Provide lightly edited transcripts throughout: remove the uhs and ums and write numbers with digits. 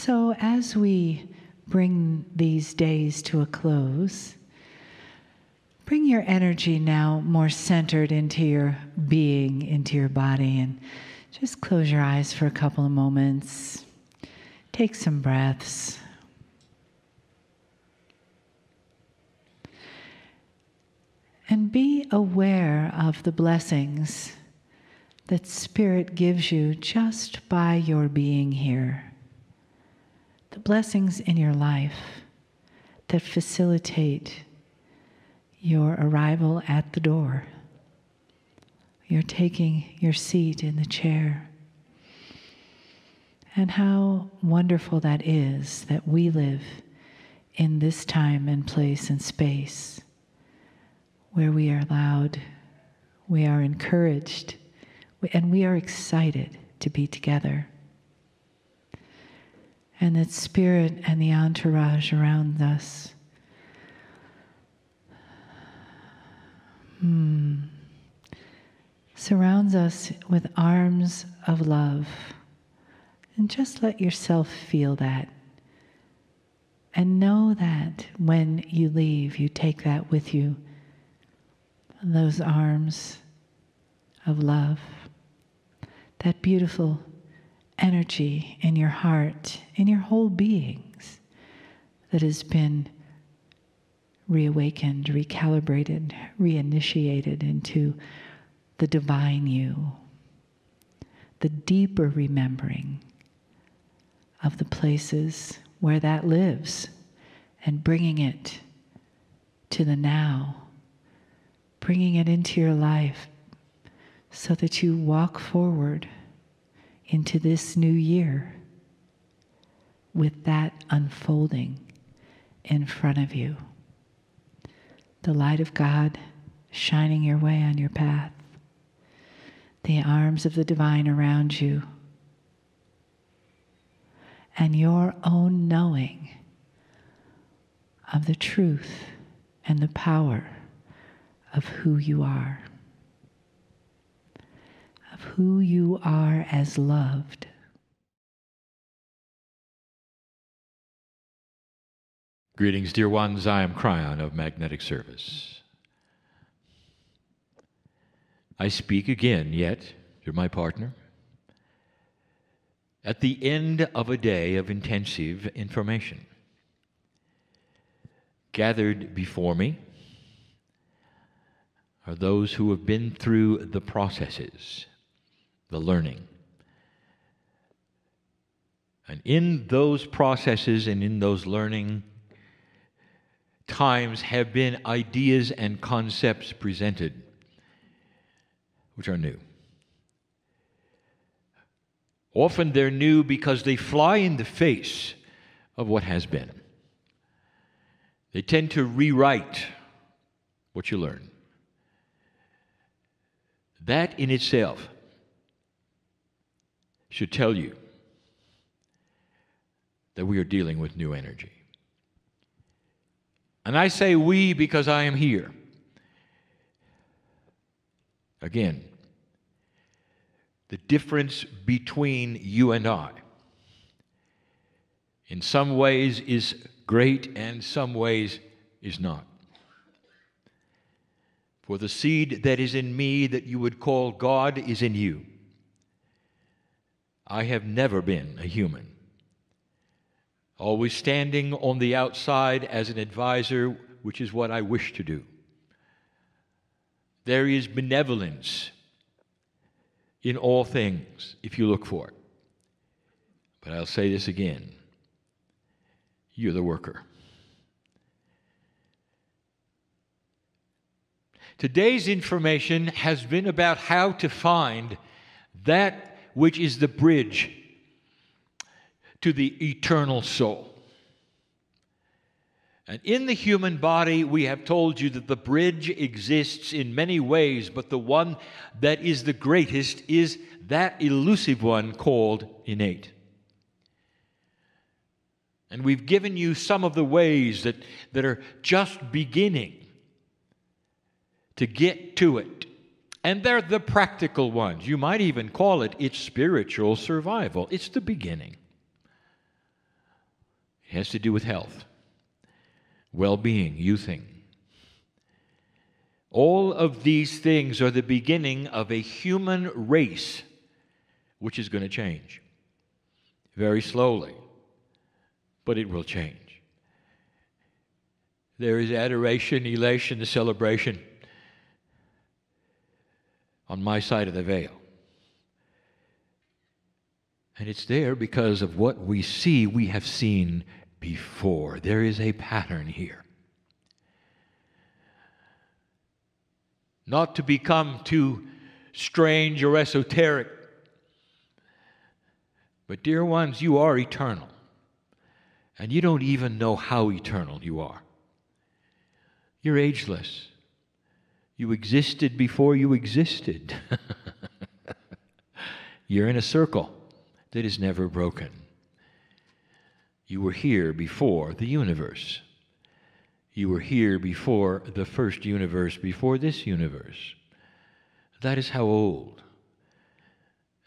So as we bring these days to a close, bring your energy now more centered into your being, into your body, and just close your eyes for a couple of moments. Take some breaths. And be aware of the blessings that Spirit gives you just by your being here. The blessings in your life that facilitate your arrival at the door. You're taking your seat in the chair. And how wonderful that is that we live in this time and place and space where we are allowed, we are encouraged, and we are excited to be together. And that Spirit and the entourage around us surrounds us with arms of love. And just let yourself feel that. And know that when you leave, you take that with you. Those arms of love. That beautiful energy in your heart, in your whole beings, that has been reawakened, recalibrated, reinitiated into the divine you, the deeper remembering of the places where that lives, and bringing it to the now, bringing it into your life so that you walk forward into this new year with that unfolding in front of you. The light of God shining your way on your path. The arms of the divine around you. And your own knowing of the truth and the power of who you are. Of who you are as loved. Greetings, dear ones. I am Kryon of Magnetic Service. I speak again, yet, you're my partner, at the end of a day of intensive information. Gathered before me are those who have been through the processes, the learning. And in those processes and in those learning times have been ideas and concepts presented which are new. Often they're new because they fly in the face of what has been. They tend to rewrite what you learn. That in itself should tell you that we are dealing with new energy. And I say we because I am here. Again, the difference between you and I in some ways is great and some ways is not. For the seed that is in me that you would call God is in you. I have never been a human, always standing on the outside as an advisor, which is what I wish to do. There is benevolence in all things, if you look for it. But I'll say this again. You're the worker. Today's information has been about how to find that which is the bridge to the eternal soul. And in the human body, we have told you that the bridge exists in many ways, but the one that is the greatest is that elusive one called innate. And we've given you some of the ways that are just beginning to get to it. And they're the practical ones. You might even call it its spiritual survival. It's the beginning. It has to do with health, well-being, youthing. All of these things are the beginning of a human race which is going to change. Very slowly, but it will change. There is adoration, elation, the celebration on my side of the veil. And it's there because of what we see, we have seen before. There is a pattern here. Not to become too strange or esoteric, but dear ones, you are eternal. And you don't even know how eternal you are. You're ageless. You existed before you existed. You're in a circle that is never broken. You were here before the universe. You were here before the first universe, before this universe. That is how old.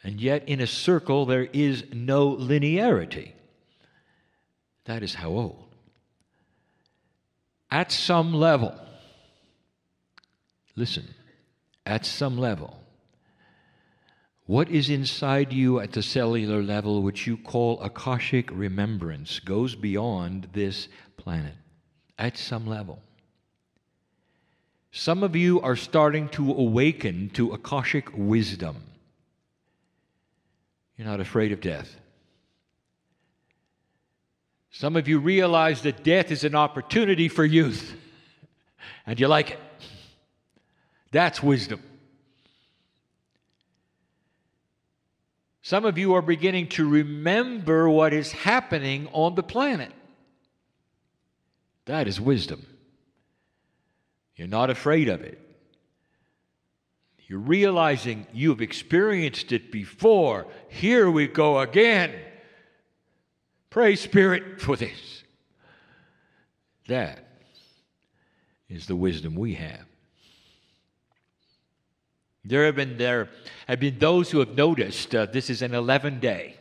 And yet in a circle there is no linearity. That is how old. At some level, listen, at some level, what is inside you at the cellular level, which you call Akashic remembrance, goes beyond this planet. At some level. Some of you are starting to awaken to Akashic wisdom. You're not afraid of death. Some of you realize that death is an opportunity for youth, and you like it. That's wisdom. Some of you are beginning to remember what is happening on the planet. That is wisdom. You're not afraid of it. You're realizing you've experienced it before. Here we go again. Praise Spirit for this. That is the wisdom we have. There have been those who have noticed this is an 11-day.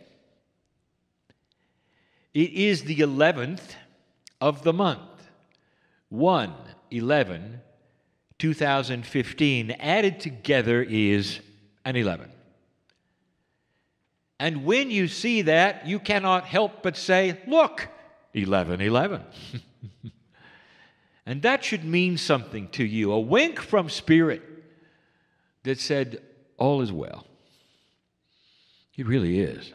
It is the 11th of the month. 1/11/2015 added together is an 11. And when you see that, you cannot help but say, look, 11/11. And that should mean something to you, a wink from Spirit that said, all is well. It really is.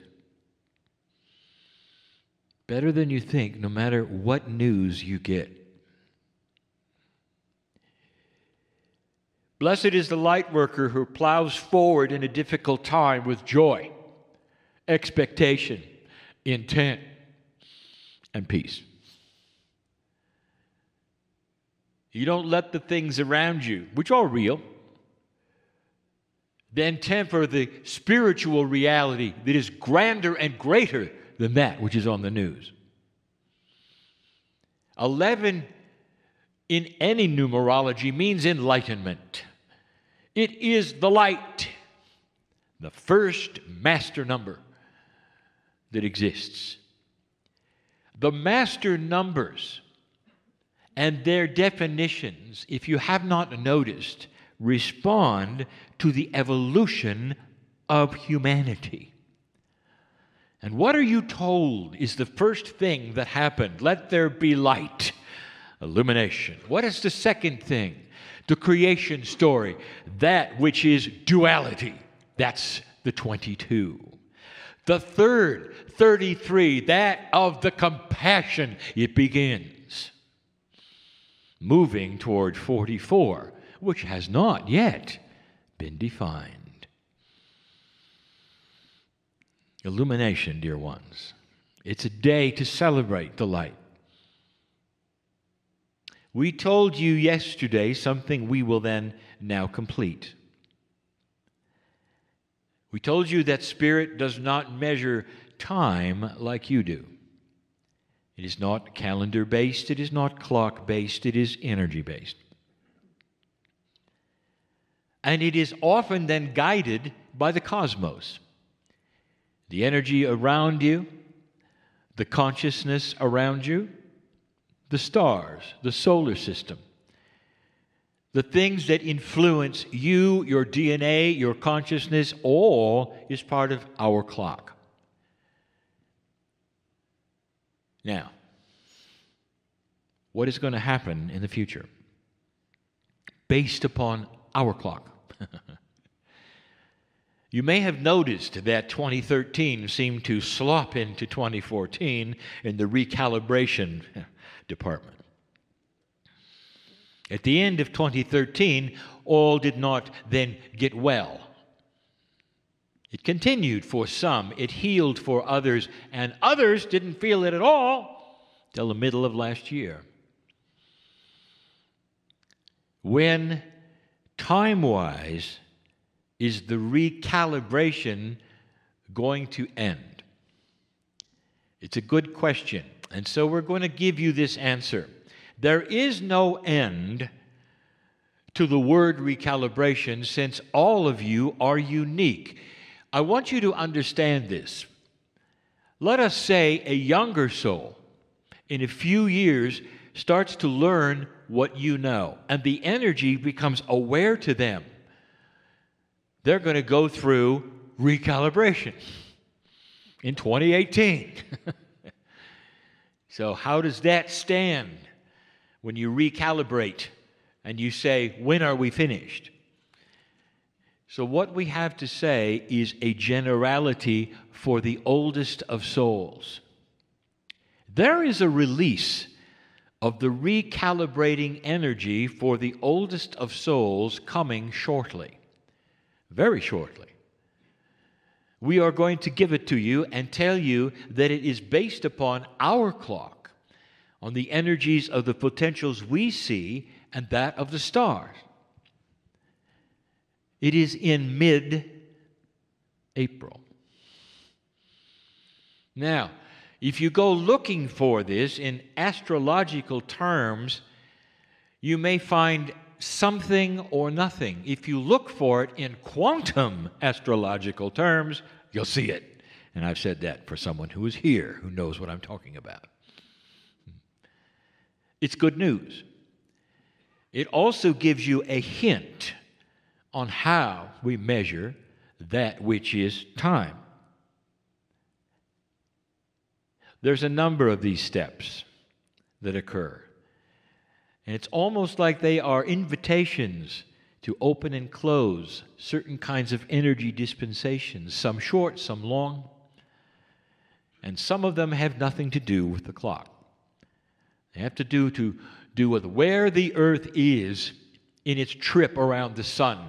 Better than you think, no matter what news you get. Blessed is the light worker who plows forward in a difficult time with joy, expectation, intent, and peace. You don't let the things around you, which are real, then temper the spiritual reality that is grander and greater than that which is on the news. 11 in any numerology means enlightenment. It is the light, the first master number that exists. The master numbers and their definitions, if you have not noticed, respond to the evolution of humanity. And what are you told is the first thing that happened? Let there be light, illumination. What is the second thing? The creation story, that which is duality. That's the 22. The third, 33, that of the compassion. It begins moving toward 44, which has not yet been defined. Illumination, dear ones. It's a day to celebrate the light. We told you yesterday something we will then now complete. We told you that Spirit does not measure time like you do. It is not calendar-based, it is not clock-based, it is energy-based. And it is often then guided by the cosmos. The energy around you, the consciousness around you, the stars, the solar system. The things that influence you, your DNA, your consciousness, all is part of our clock. Now, what is going to happen in the future based upon our clock? You may have noticed that 2013 seemed to slop into 2014 in the recalibration department. At the end of 2013, all did not then get well. It continued for some, it healed for others, and others didn't feel it at all till the middle of last year. When, time-wise, is the recalibration going to end? It's a good question, and so we're going to give you this answer. There is no end to the word recalibration, since all of you are unique. I want you to understand this. Let us say a younger soul in a few years starts to learn what you know, and the energy becomes aware to them. They're going to go through recalibration in 2018. So how does that stand when you recalibrate and you say, when are we finished? So what we have to say is a generality for the oldest of souls. There is a release of the recalibrating energy for the oldest of souls coming shortly, very shortly. We are going to give it to you and tell you that it is based upon our clock, on the energies of the potentials we see and that of the stars. It is in mid-April. Now, if you go looking for this in astrological terms, you may find something or nothing. If you look for it in quantum astrological terms, you'll see it. And I've said that for someone who is here, who knows what I'm talking about. It's good news. It also gives you a hint on how we measure that which is time. There's a number of these steps that occur. And it's almost like they are invitations to open and close certain kinds of energy dispensations, some short, some long. And some of them have nothing to do with the clock. They have to do with where the earth is in its trip around the sun,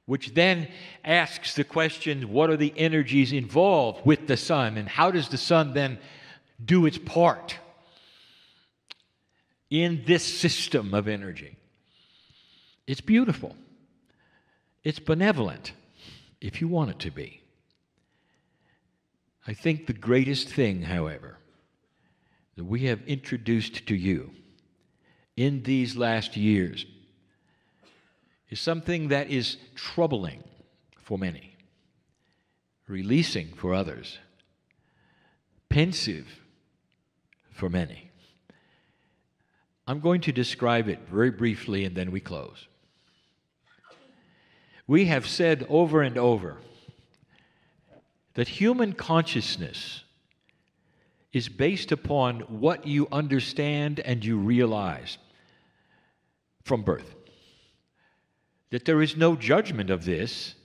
which then asks the question, what are the energies involved with the sun, and how does the sun then do its part in this system of energy? It's beautiful. It's benevolent, if you want it to be. I think the greatest thing, however, that we have introduced to you in these last years is something that is troubling for many, releasing for others, pensive for many. I'm going to describe it very briefly and then we close. We have said over and over that human consciousness is based upon what you understand and you realize from birth. That there is no judgment of this.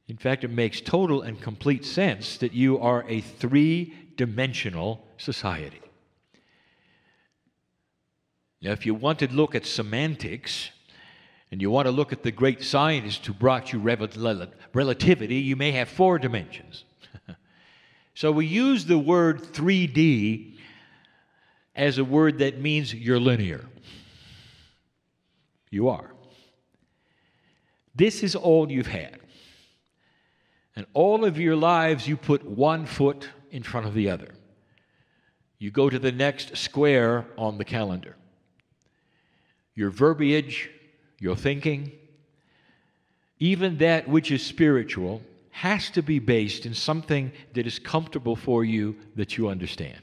In fact, it makes total and complete sense that you are a three-dimensional society. Now, if you want to look at semantics, and you want to look at the great scientists who brought you relativity, you may have 4 dimensions. So we use the word 3D as a word that means you're linear. You are. This is all you've had. And all of your lives you put one foot in front of the other. You go to the next square on the calendar. Your verbiage, your thinking, even that which is spiritual, has to be based in something that is comfortable for you, that you understand.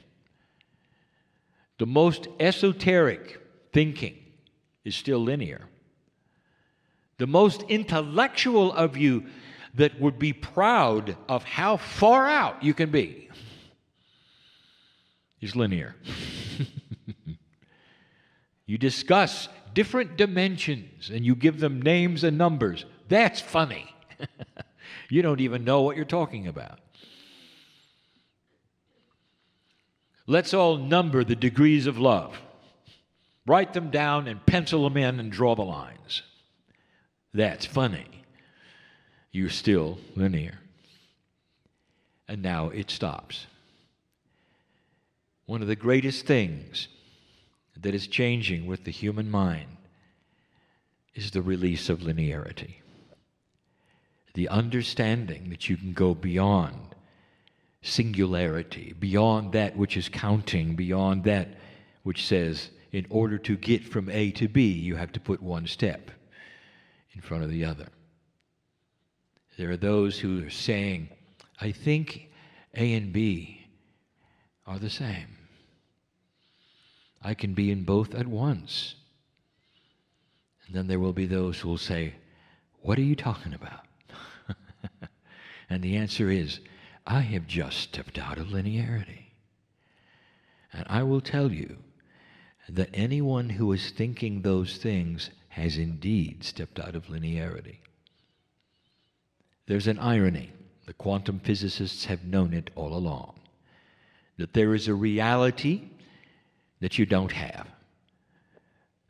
The most esoteric thinking is still linear. The most intellectual of you that would be proud of how far out you can be is linear. You discuss different dimensions and you give them names and numbers. That's funny. You don't even know what you're talking about. Let's all number the degrees of love. Write them down and pencil them in and draw the lines. That's funny. You're still linear. And now it stops. One of the greatest things that is changing with the human mind is the release of linearity. The understanding that you can go beyond singularity, beyond that which is counting, beyond that which says, in order to get from A to B, you have to put one step in front of the other. There are those who are saying, I think A and B are the same. I can be in both at once. And then there will be those who will say, what are you talking about? And the answer is, I have just stepped out of linearity. And I will tell you that anyone who is thinking those things has indeed stepped out of linearity. There's an irony. The quantum physicists have known it all along. That there is a reality that you don't have.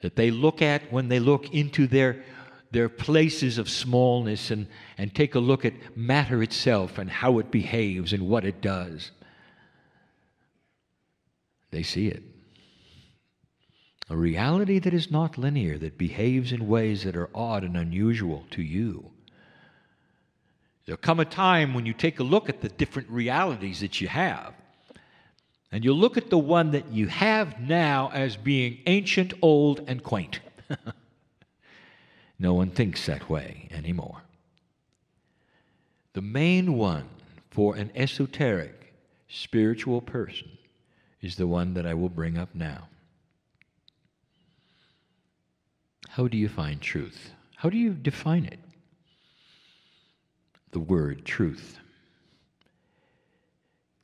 That they look at when they look into their places of smallness and take a look at matter itself and how it behaves and what it does. They see it. A reality that is not linear, that behaves in ways that are odd and unusual to you. There'll come a time when you take a look at the different realities that you have, and you'll look at the one that you have now as being ancient, old, and quaint. No one thinks that way anymore. The main one for an esoteric, spiritual person is the one that I will bring up now. How do you find truth? How do you define it? The word truth.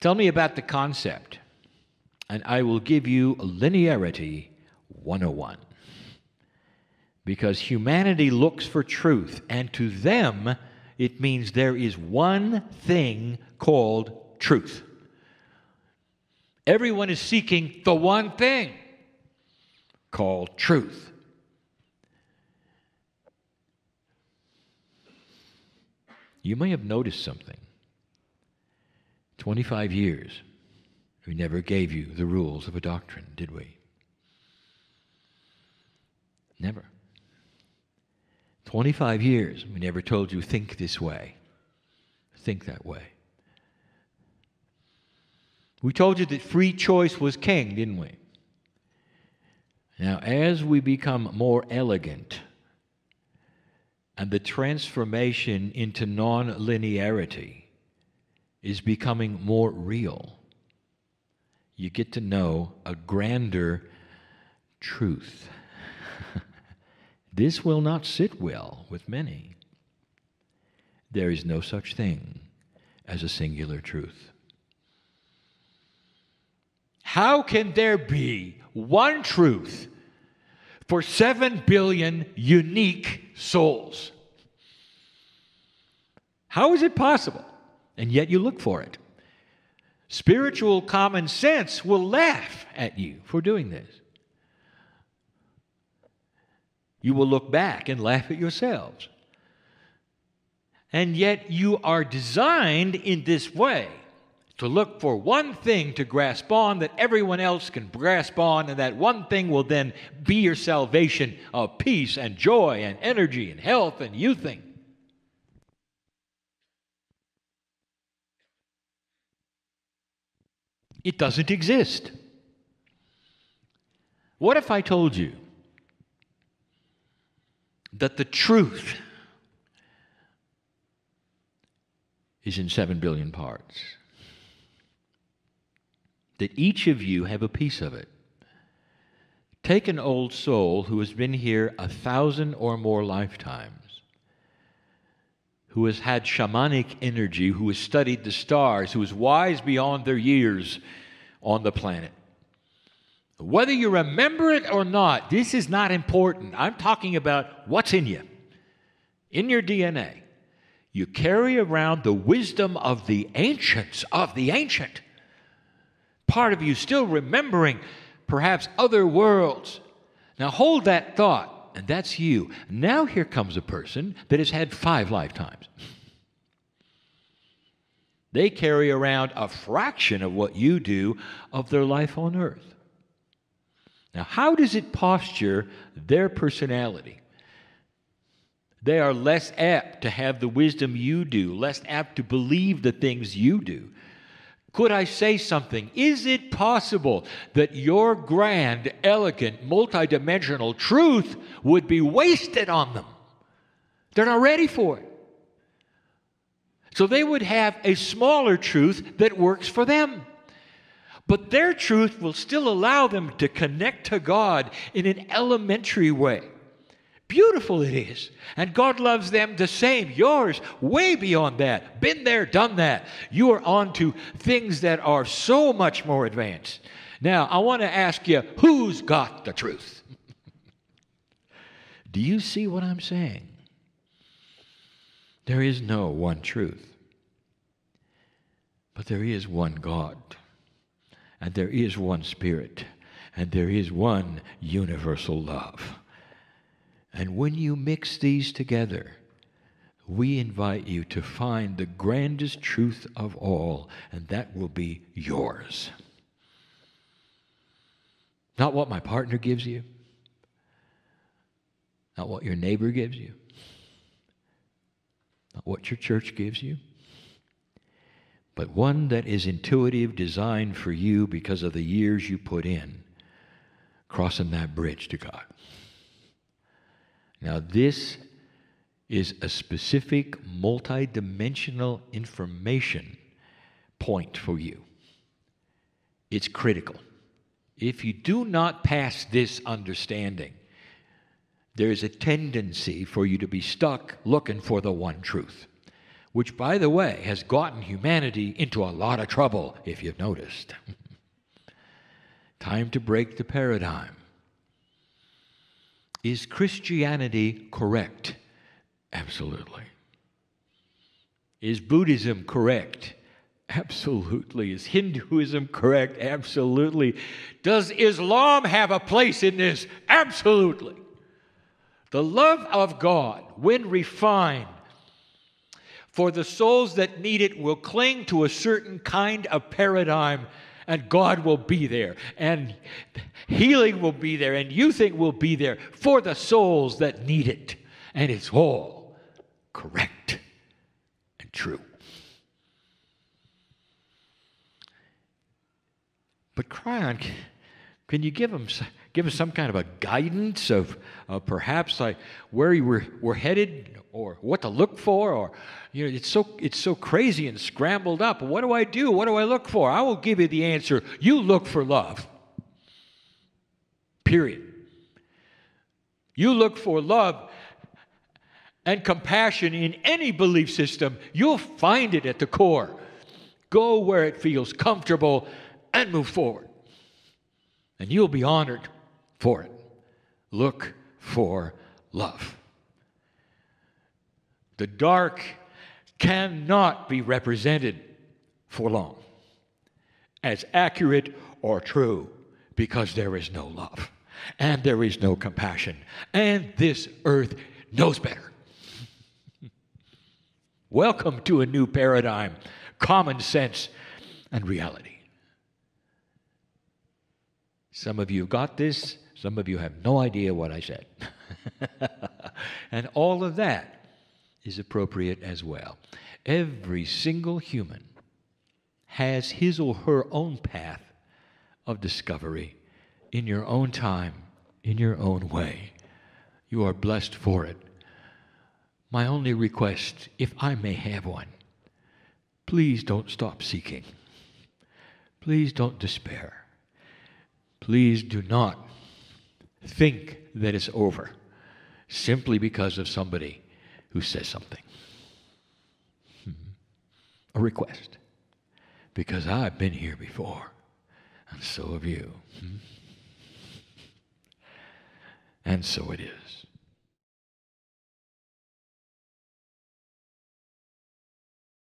Tell me about the concept, and I will give you a linearity 101. Because humanity looks for truth, and to them, it means there is one thing called truth. Everyone is seeking the one thing called truth. You may have noticed something. 25 years, we never gave you the rules of a doctrine, did we? Never. 25 years, we never told you, think this way, think that way. We told you that free choice was king, didn't we? Now, as we become more elegant, and the transformation into non-linearity is becoming more real, you get to know a grander truth. This will not sit well with many. There is no such thing as a singular truth. How can there be one truth for 7 billion unique souls? How is it possible? And yet you look for it. Spiritual common sense will laugh at you for doing this. You will look back and laugh at yourselves. And yet you are designed in this way to look for one thing to grasp on that everyone else can grasp on, and that one thing will then be your salvation of peace and joy and energy and health and youthing. It doesn't exist. What if I told you that the truth is in 7 billion parts? That each of you have a piece of it. Take an old soul who has been here 1,000 or more lifetimes, who has had shamanic energy, who has studied the stars, who is wise beyond their years on the planet. Whether you remember it or not, this is not important. I'm talking about what's in you, in your DNA. You carry around the wisdom of the ancients, of the ancient. Part of you still remembering perhaps other worlds. Now hold that thought, and that's you. Now here comes a person that has had 5 lifetimes. They carry around a fraction of what you do of their life on earth. Now, how does it posture their personality? They are less apt to have the wisdom you do, less apt to believe the things you do. Could I say something? Is it possible that your grand, elegant, multidimensional truth would be wasted on them? They're not ready for it. So they would have a smaller truth that works for them. But their truth will still allow them to connect to God in an elementary way. Beautiful it is. And God loves them the same. Yours, way beyond that. Been there, done that. You are on to things that are so much more advanced. Now, I want to ask you, who's got the truth? Do you see what I'm saying? There is no one truth. But there is one God. And there is one Spirit. And there is one universal love. And when you mix these together, we invite you to find the grandest truth of all, and that will be yours. Not what my partner gives you, not what your neighbor gives you, not what your church gives you, but one that is intuitive, designed for you because of the years you put in crossing that bridge to God. Now, this is a specific multidimensional information point for you. It's critical. If you do not pass this understanding, there is a tendency for you to be stuck looking for the one truth, which, by the way, has gotten humanity into a lot of trouble, if you've noticed. Time to break the paradigm. Is Christianity correct? Absolutely. Is Buddhism correct? Absolutely. Is Hinduism correct? Absolutely. Does Islam have a place in this? Absolutely. The love of God, when refined, for the souls that need it, will cling to a certain kind of paradigm, and God will be there, and healing will be there, and youthing will be there for the souls that need it. And it's all correct and true. But Kryon, can you give us some kind of a guidance of perhaps like where we're headed, or what to look for, or it's so crazy and scrambled up. What do I do? What do I look for? I will give you the answer. You look for love. Period. You look for love and compassion in any belief system. You'll find it at the core. Go where it feels comfortable and move forward. And you'll be honored for it. Look for love. The dark cannot be represented for long as accurate or true, because there is no love and there is no compassion, and this earth knows better. Welcome to a new paradigm, common sense, and reality. Some of you got this, some of you have no idea what I said. And all of that is appropriate as well. Every single human has his or her own path of discovery in your own time, in your own way. You are blessed for it. My only request, if I may have one, please don't stop seeking. Please don't despair. Please do not think that it's over simply because of somebody who says something. A request. Because I've been here before, and so have you. And so it is.